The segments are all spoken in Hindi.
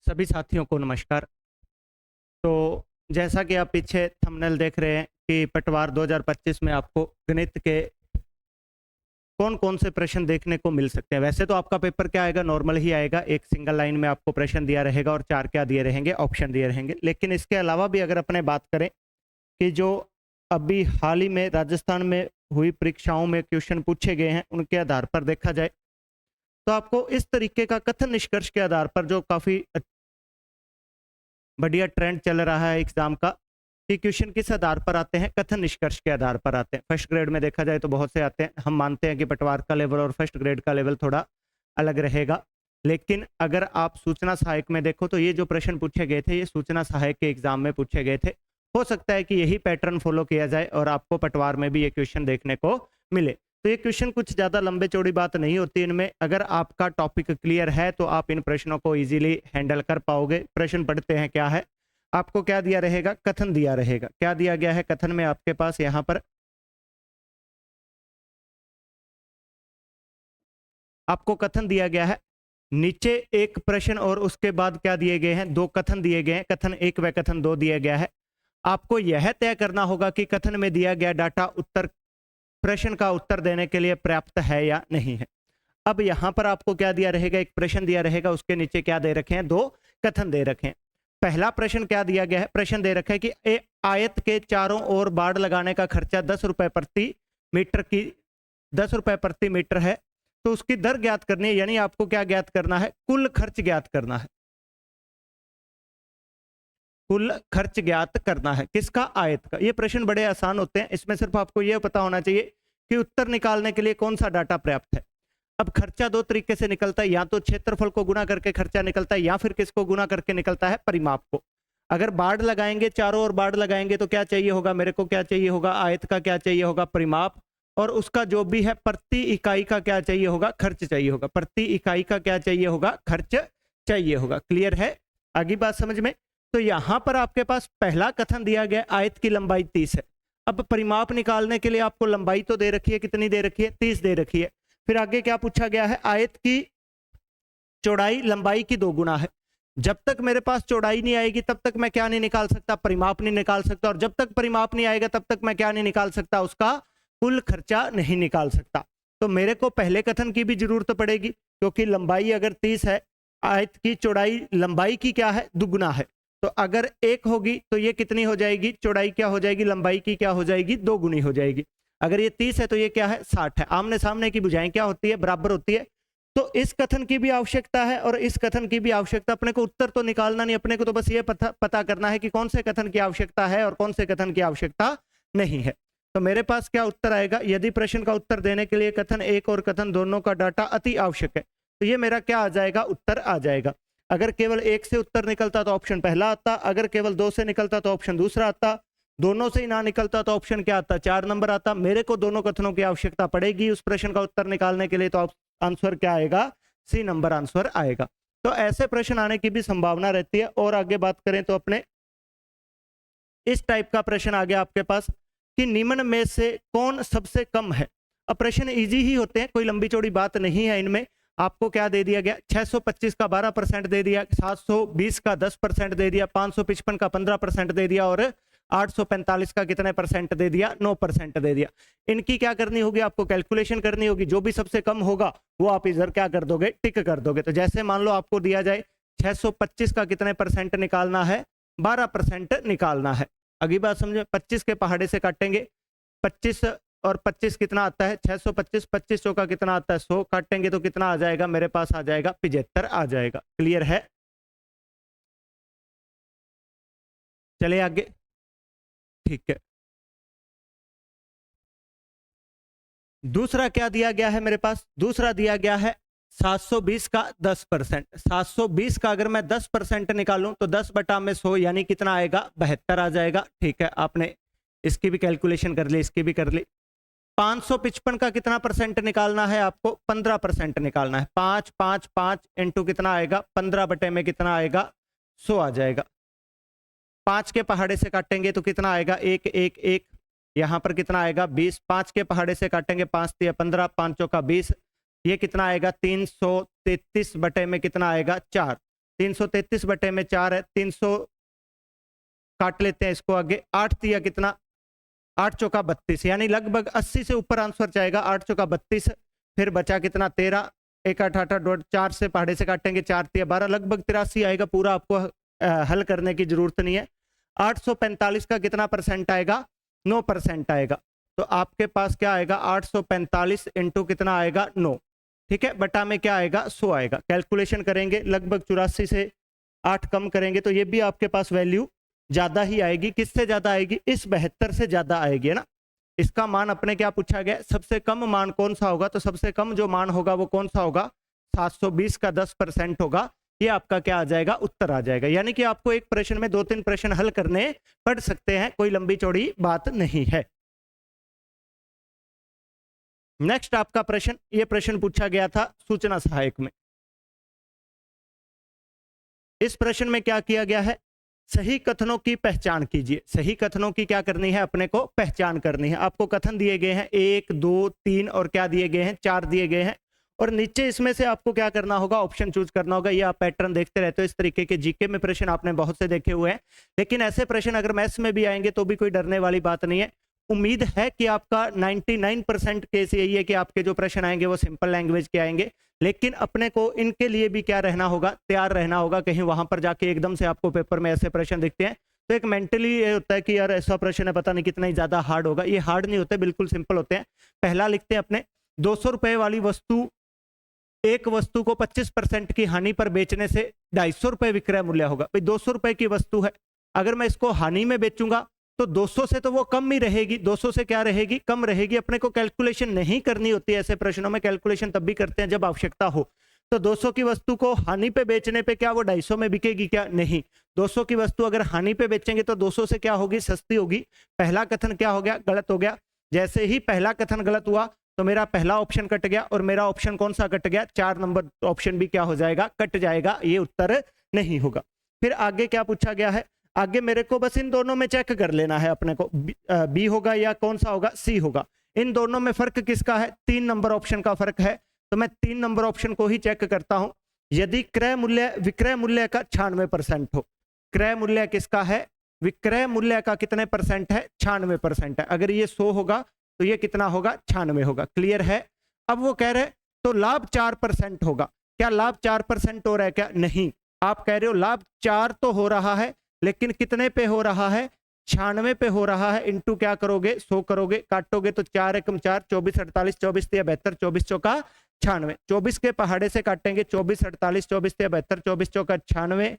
सभी साथियों को नमस्कार। तो जैसा कि आप पीछे थंबनेल देख रहे हैं कि पटवार 2025 में आपको गणित के कौन-कौन से प्रश्न देखने को मिल सकते हैं। वैसे तो आपका पेपर क्या आएगा, नॉर्मल ही आएगा। एक सिंगल लाइन में आपको प्रश्न दिया रहेगा और 4 क्या दिए रहेंगे, ऑप्शन दिए रहेंगे। लेकिन इसके अलावा भी अगर अपने बात करें कि जो अभी हाल ही में राजस्थान में हुई परीक्षाओं में क्वेश्चन पूछे गए हैं, उनके आधार पर देखा जाए तो आपको इस तरीके का कथन निष्कर्ष के आधार पर जो काफ़ी बढ़िया ट्रेंड चल रहा है एग्जाम का कि क्वेश्चन किस आधार पर आते हैं, कथन निष्कर्ष के आधार पर आते हैं। फर्स्ट ग्रेड में देखा जाए तो बहुत से आते हैं। हम मानते हैं कि पटवार का लेवल और फर्स्ट ग्रेड का लेवल थोड़ा अलग रहेगा, लेकिन अगर आप सूचना सहायक में देखो तो ये जो प्रश्न पूछे गए थे ये सूचना सहायक के एग्जाम में पूछे गए थे। हो सकता है कि यही पैटर्न फॉलो किया जाए और आपको पटवार में भी ये क्वेश्चन देखने को मिले। तो ये क्वेश्चन कुछ ज़्यादा लंबे चौड़ी बात नहीं होती इनमें। अगर आपका टॉपिक क्लियर है तो आप इन प्रश्नों को इजीली हैंडल कर पाओगे। प्रश्न पढ़ते हैं क्या है। आपको क्या दिया रहेगा, कथन दिया रहेगा। क्या दिया गया है कथन में आपके पास, यहाँ पर आपको कथन दिया गया है। नीचे एक प्रश्न और उसके बाद क्या दिए गए हैं, दो कथन दिए गए हैं। कथन 1 व कथन 2 दिया गया है। आपको यह तय करना होगा कि कथन में दिया गया डाटा उत्तर प्रश्न का उत्तर देने के लिए पर्याप्त है या नहीं है। अब यहां पर आपको क्या दिया रहेगा, एक प्रश्न दिया रहेगा, उसके नीचे क्या दे रखे हैं, 2 कथन दे रखे हैं। पहला प्रश्न क्या दिया गया है, प्रश्न दे रखा है कि आयत के चारों ओर बाड़ लगाने का खर्चा 10 रुपए प्रति मीटर की 10 रुपए प्रति मीटर है, तो उसकी दर ज्ञात करनी है। यानी आपको क्या ज्ञात करना है, कुल खर्च ज्ञात करना है। कुल खर्च ज्ञात करना है किसका, आयत का। ये प्रश्न बड़े आसान होते हैं। इसमें सिर्फ आपको यह पता होना चाहिए कि उत्तर निकालने के लिए कौन सा डाटा पर्याप्त है। अब खर्चा दो तरीके से निकलता है, या तो क्षेत्रफल को गुना करके खर्चा निकलता है, या फिर किसको गुना करके निकलता है, परिमाप को। अगर बाड़ लगाएंगे, चारों ओर बाड़ लगाएंगे तो क्या चाहिए होगा, मेरे को क्या चाहिए होगा, आयत का क्या चाहिए होगा, परिमाप, और उसका जो भी है प्रति इकाई का क्या चाहिए होगा, खर्च चाहिए होगा। प्रति इकाई का क्या चाहिए होगा, खर्च चाहिए होगा। क्लियर है, आगे बात समझ में। तो यहां पर आपके पास पहला कथन दिया गया, आयत की लंबाई 30 है। अब परिमाप निकालने के लिए आपको लंबाई तो दे रखी है, कितनी दे रखी है, 30 दे रखी है। फिर आगे क्या पूछा गया है, आयत की चौड़ाई लंबाई की 2 गुना है। जब तक मेरे पास चौड़ाई नहीं आएगी तब तक मैं क्या नहीं निकाल सकता, परिमाप नहीं निकाल सकता। और जब तक परिमाप नहीं आएगा तब तक मैं क्या नहीं निकाल सकता, उसका कुल खर्चा नहीं निकाल सकता। तो मेरे को पहले कथन की भी जरूरत पड़ेगी, क्योंकि लंबाई अगर 30 है, आयत की चौड़ाई लंबाई की क्या है, दुगुना है। तो अगर 1 होगी तो ये कितनी हो जाएगी, चौड़ाई क्या हो जाएगी, लंबाई की क्या हो जाएगी, 2 गुनी हो जाएगी। अगर ये 30 है तो ये क्या है, 60 है। आमने सामने की भुजाएं क्या होती है, बराबर होती है। तो इस कथन की भी आवश्यकता है और इस कथन की भी आवश्यकता। अपने को उत्तर तो निकालना नहीं, अपने को तो बस ये पता करना है कि कौन से कथन की आवश्यकता है और कौन से कथन की आवश्यकता नहीं है। तो मेरे पास क्या उत्तर आएगा, यदि प्रश्न का उत्तर देने के लिए कथन 1 और कथन दोनों का डाटा अति आवश्यक है तो ये मेरा क्या आ जाएगा, उत्तर आ जाएगा। अगर केवल 1 से उत्तर निकलता तो ऑप्शन पहला आता, अगर केवल 2 से निकलता तो ऑप्शन दूसरा आता, दोनों से ही ना निकलता तो ऑप्शन क्या आता, 4 नंबर आता। मेरे को दोनों कथनों की आवश्यकता पड़ेगी उस प्रश्न का उत्तर निकालने के लिए, तो आंसर क्या आएगा, सी नंबर आंसर आएगा। तो ऐसे प्रश्न आने की भी संभावना रहती है। और आगे बात करें तो अपने इस टाइप का प्रश्न आ गया आपके पास कि निम्न में से कौन सबसे कम है। अब प्रश्न इजी ही होते हैं, कोई लंबी चौड़ी बात नहीं है इनमें। आपको क्या दे दिया गया, 625 का 12% दे दिया, 720 का 10% दे दिया, 555 का 15% दे दिया, और 845 का कितने परसेंट दे दिया, 9% दे दिया। इनकी क्या करनी होगी, आपको कैलकुलेशन करनी होगी। जो भी सबसे कम होगा वो आप इधर क्या कर दोगे, टिक कर दोगे। तो जैसे मान लो आपको दिया जाए 625 का कितने परसेंट निकालना है, 12% निकालना है। अगली बात समझे, 25 के पहाड़े से काटेंगे, 25 और 25 कितना आता है, 625, 25 चौका कितना आता है, 100, काटेंगे तो कितना आ जाएगा, मेरे पास आ जाएगा 75 आ जाएगा। क्लियर है, चले आगे, ठीक है। दूसरा क्या दिया गया है मेरे पास, दूसरा दिया गया है 720 का 10%। 720 का अगर मैं 10% निकालूं तो 10 बटा में 100 यानी कितना आएगा, 72 आ जाएगा। ठीक है, आपने इसकी भी कैलकुलेशन कर ली, इसकी भी कर ली। 555 का कितना परसेंट निकालना है आपको, 15% निकालना है। 5 5 5 इंटू कितना आएगा, 15 बटे में कितना आएगा, 100 आ जाएगा। 5 के पहाड़े से काटेंगे तो कितना आएगा, 1 1 1, यहाँ पर कितना आएगा 20। 5 के पहाड़े से काटेंगे, 5 3 15, 5 चौका 20, ये कितना आएगा 333 बटे में कितना आएगा 4। 333 बटे में 4 है, 300 काट लेते हैं इसको आगे, 8 दिया कितना, 8 चौका 32, यानी लगभग 80 से ऊपर आंसर जाएगा। 8 चौका 32, फिर बचा कितना 13, 1 8 8 8 4 से पहाड़े से काटेंगे, 4 3 12, लगभग 83 आएगा। पूरा आपको हल करने की जरूरत नहीं है। 845 का कितना परसेंट आएगा, 9% आएगा। तो आपके पास क्या आएगा, 845 इंटू कितना आएगा, 9, ठीक है, बटा में क्या आएगा, 100 आएगा। कैलकुलेशन करेंगे, लगभग 84 से 8 कम करेंगे तो ये भी आपके पास वैल्यू ज्यादा ही आएगी। किससे ज्यादा आएगी, इस 72 से ज्यादा आएगी, है ना। इसका मान अपने क्या पूछा गया, सबसे कम मान कौन सा होगा, तो सबसे कम जो मान होगा वो कौन सा होगा, 720 का 10% होगा। ये आपका क्या आ जाएगा, उत्तर आ जाएगा। यानी कि आपको एक प्रश्न में 2-3 प्रश्न हल करने पड़ सकते हैं, कोई लंबी चौड़ी बात नहीं है। नेक्स्ट आपका प्रश्न, ये प्रश्न पूछा गया था सूचना सहायक में। इस प्रश्न में क्या किया गया है, सही कथनों की पहचान कीजिए। सही कथनों की क्या करनी है, अपने को पहचान करनी है। आपको कथन दिए गए हैं 1 2 3 और क्या दिए गए हैं, 4 दिए गए हैं। और नीचे इसमें से आपको क्या करना होगा, ऑप्शन चूज करना होगा। ये आप पैटर्न देखते रहते हो, इस तरीके के जीके में प्रश्न आपने बहुत से देखे हुए हैं, लेकिन ऐसे प्रश्न अगर मैथ्स में भी आएंगे तो भी कोई डरने वाली बात नहीं है। उम्मीद है कि आपका 99% केस यही है कि आपके जो प्रश्न आएंगे वो सिंपल लैंग्वेज के आएंगे, लेकिन अपने को इनके लिए भी क्या रहना होगा, तैयार रहना होगा। कहीं वहां पर जाके एकदम से आपको पेपर में ऐसे प्रश्न दिखते हैं तो एक मेंटली ये होता है कि यार ऐसा प्रश्न है, पता नहीं कितना ही ज्यादा हार्ड होगा। ये हार्ड नहीं होते, बिल्कुल सिंपल होते हैं। पहला लिखते हैं अपने, 200 रुपए वाली वस्तु, एक वस्तु को 25% की हानि पर बेचने से 250 रुपए विक्रय मूल्य होगा। भाई 200 रुपए की वस्तु है, अगर मैं इसको हानि में बेचूंगा तो 200 से तो वो कम ही रहेगी, 200 से क्या रहेगी, कम रहेगी। अपने को कैलकुलेशन नहीं करनी होती, ऐसे प्रश्नों में कैलकुलेशन तब भी करते हैं जब आवश्यकता हो। तो 200 की वस्तु को हानि पे बेचने पे क्या वो 250 में बिकेगी क्या, नहीं। 200 की वस्तु अगर हानि पे बेचेंगे तो 200 से क्या होगी, सस्ती होगी। पहला कथन क्या हो गया, गलत हो गया। जैसे ही पहला कथन गलत हुआ तो मेरा पहला ऑप्शन कट गया, और मेरा ऑप्शन कौन सा कट गया, 4 नंबर ऑप्शन भी क्या हो जाएगा, कट जाएगा। ये उत्तर नहीं होगा। फिर आगे क्या पूछा गया है, आगे मेरे को बस इन दोनों में चेक कर लेना है अपने को, बी होगा या कौन सा होगा, सी होगा। इन दोनों में फर्क किसका है, 3 नंबर ऑप्शन का फर्क है। तो मैं 3 नंबर ऑप्शन को ही चेक करता हूं। यदि क्रय मूल्य विक्रय मूल्य का 96% हो, क्रय मूल्य किसका है, विक्रय मूल्य का कितने परसेंट है, 96% है। अगर ये 100 होगा तो ये कितना होगा, 96 होगा। क्लियर है। अब वो कह रहे तो लाभ 4% होगा, क्या लाभ 4% हो रहा है क्या, नहीं। आप कह रहे हो लाभ 4 तो हो रहा है, लेकिन कितने पे हो रहा है, 96 पे हो रहा है। इंटू क्या करोगे, 100 करोगे, काटोगे तो 4 एकम 4, 24 48, 24 3 72, 24 चौका 96। 24 के पहाड़े से काटेंगे, 24 48, 24 3 72, 24 चौका 96,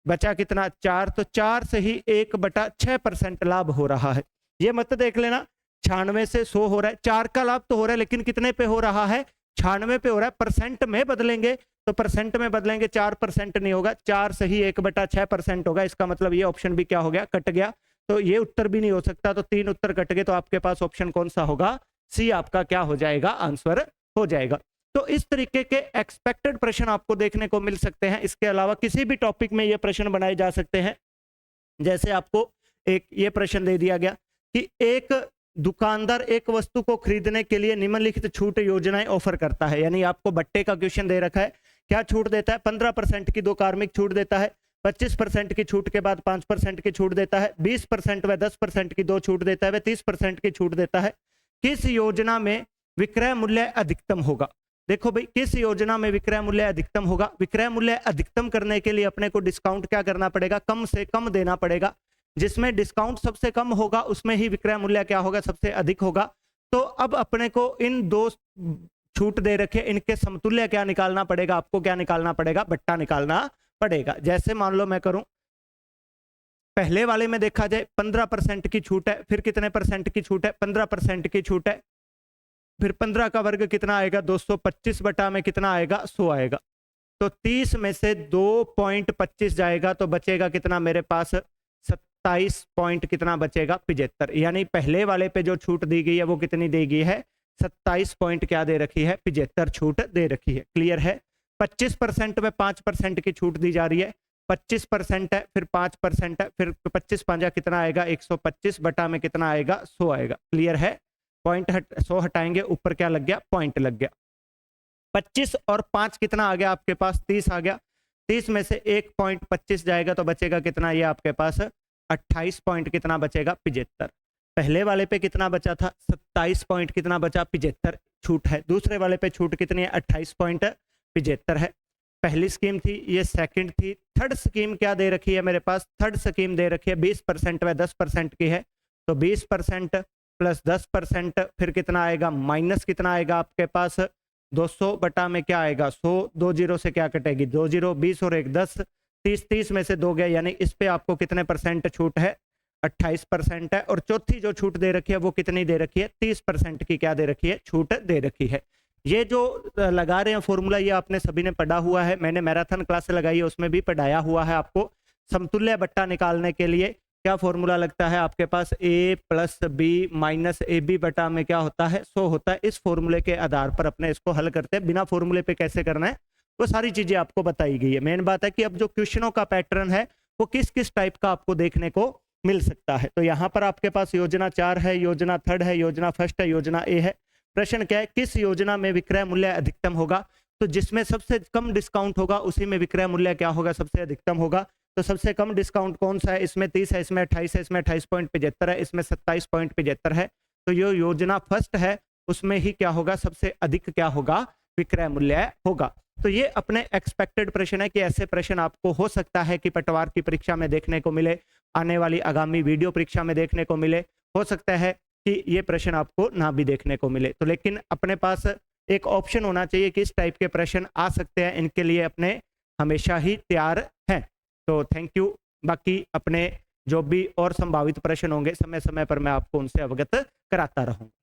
बचा कितना 4। तो 4 से ही 1/6% लाभ हो रहा है। ये मत देख लेना 96 से 100 हो रहा है, 4 का लाभ तो हो रहा है, लेकिन कितने पे हो रहा है, 96 पे हो रहा है। परसेंट में बदलेंगे तो परसेंट में बदलेंगे, 4% नहीं होगा, 4 से ही 1/6% होगा। इसका मतलब ये ऑप्शन भी क्या हो गया, कट गया। तो ये उत्तर भी नहीं हो सकता। तो 3 उत्तर कट गए। तो आपके पास ऑप्शन कौन सा होगा, सी आपका क्या हो जाएगा, आंसर हो जाएगा। तो इस तरीके के एक्सपेक्टेड प्रश्न आपको देखने को मिल सकते हैं। इसके अलावा किसी भी टॉपिक में ये प्रश्न बनाए जा सकते हैं। जैसे आपको एक ये प्रश्न दे दिया गया कि एक दुकानदार एक वस्तु को खरीदने के लिए निम्नलिखित छूट योजनाएं ऑफर करता है। यानी आपको बट्टे का क्वेश्चन दे रखा है, क्या छूट देता है, 15% की 2 कार्मिक छूट देता है, 25% की छूट के बाद 5% की छूट देता है, 20% व 10% की 2 छूट देता है, व 30% की छूट देता है। किस योजना में विक्रय मूल्य अधिकतम होगा। देखो भाई, किस योजना में विक्रय मूल्य अधिकतम होगा। विक्रय मूल्य अधिकतम करने के लिए अपने को डिस्काउंट क्या करना पड़ेगा, कम से कम देना पड़ेगा। जिसमें डिस्काउंट सबसे कम होगा उसमें ही विक्रय मूल्य क्या होगा, सबसे अधिक होगा। तो अब अपने को इन 2 छूट दे रखे, इनके समतुल्य क्या निकालना पड़ेगा, आपको क्या निकालना पड़ेगा, बट्टा निकालना पड़ेगा। जैसे मान लो मैं करूं, पहले वाले में देखा जाए 15% की छूट है, फिर कितने परसेंट की छूट है, 15% की छूट है, फिर 15 का वर्ग कितना आएगा, 225 बटा में कितना आएगा, 100 आएगा। तो 30 में से 2.25 जाएगा तो बचेगा कितना मेरे पास, 27 पॉइंट कितना बचेगा, 75। यानी पहले वाले पे जो छूट दी गई है वो कितनी दी गई है, 27 पॉइंट क्या दे रखी है, 75 छूट दे रखी है। क्लियर है। 25% में 5% की छूट दी जा रही है, 25% है, फिर 5% है, फिर 25 पांजा कितना आएगा, 125 बटा में कितना आएगा, 100 आएगा। क्लियर है। पॉइंट 100 हटाएंगे, ऊपर क्या लग गया, पॉइंट लग गया। 25 और 5 कितना आ गया आपके पास, 30 आ गया। 30 में से 1.25 जाएगा तो बचेगा कितना, ये आपके पास 28 पॉइंट कितना बचेगा, 75। पहले वाले पे कितना बचा था, 27 पॉइंट कितना बचा, 75 छूट है। दूसरे वाले पे छूट कितनी है, 28.75 है। पहली स्कीम थी, ये सेकंड थी। थर्ड स्कीम क्या दे रखी है मेरे पास, थर्ड स्कीम दे रखी है 20% व 10% की है, तो 20% प्लस 10% फिर कितना आएगा, माइनस कितना आएगा आपके पास 200 बटा में क्या आएगा 100, 2 जीरो से क्या कटेगी 2 जीरो, 20 और 1 10, 30 में से 2 गया, यानी इस पे आपको कितने परसेंट छूट है, 28% है। और चौथी जो छूट दे रखी है वो कितनी दे रखी है, 30% की क्या दे रखी है, छूट दे रखी है। ये जो लगा रहे हैं फॉर्मूला, ये आपने सभी ने पढ़ा हुआ है, मैंने मैराथन क्लास लगाई है उसमें भी पढ़ाया हुआ है आपको। समतुल्य बट्टा निकालने के लिए क्या फॉर्मूला लगता है आपके पास, a plus B minus A B बटा में क्या होता है 100 होता है। इस फॉर्मूले के आधार पर अपने इसको हल करते हैं, बिना फॉर्मूले पे कैसे करना है वो सारी चीजें आपको बताई गई है। मेन बात है कि अब जो क्वेश्चनों का पैटर्न है वो किस किस टाइप का आपको देखने को मिल सकता है। तो यहाँ पर आपके पास योजना 4 है, योजना थर्ड है, योजना फर्स्ट है, योजना ए है। प्रश्न क्या है, किस योजना में विक्रय मूल्य अधिकतम होगा, तो जिसमें सबसे कम डिस्काउंट होगा उसी में विक्रय मूल्य क्या होगा, सबसे अधिकतम होगा। तो सबसे कम डिस्काउंट कौन सा है, इसमें 30 है, इसमें 28 है, इसमें 28.75 है, इसमें 27.75 है। तो ये योजना फर्स्ट है, उसमें ही क्या होगा, सबसे अधिक क्या होगा, विक्रय मूल्य होगा। तो ये अपने एक्सपेक्टेड प्रश्न है कि ऐसे प्रश्न आपको हो सकता है कि पटवार की परीक्षा में देखने को मिले, आने वाली आगामी वीडियो परीक्षा में देखने को मिले, हो सकता है कि ये प्रश्न आपको ना भी देखने को मिले। तो लेकिन अपने पास एक ऑप्शन होना चाहिए कि इस टाइप के प्रश्न आ सकते हैं, इनके लिए अपने हमेशा ही तैयार हैं। तो थैंक यू। बाकी अपने जो भी और संभावित प्रश्न होंगे समय समय पर मैं आपको उनसे अवगत कराता रहूंगा।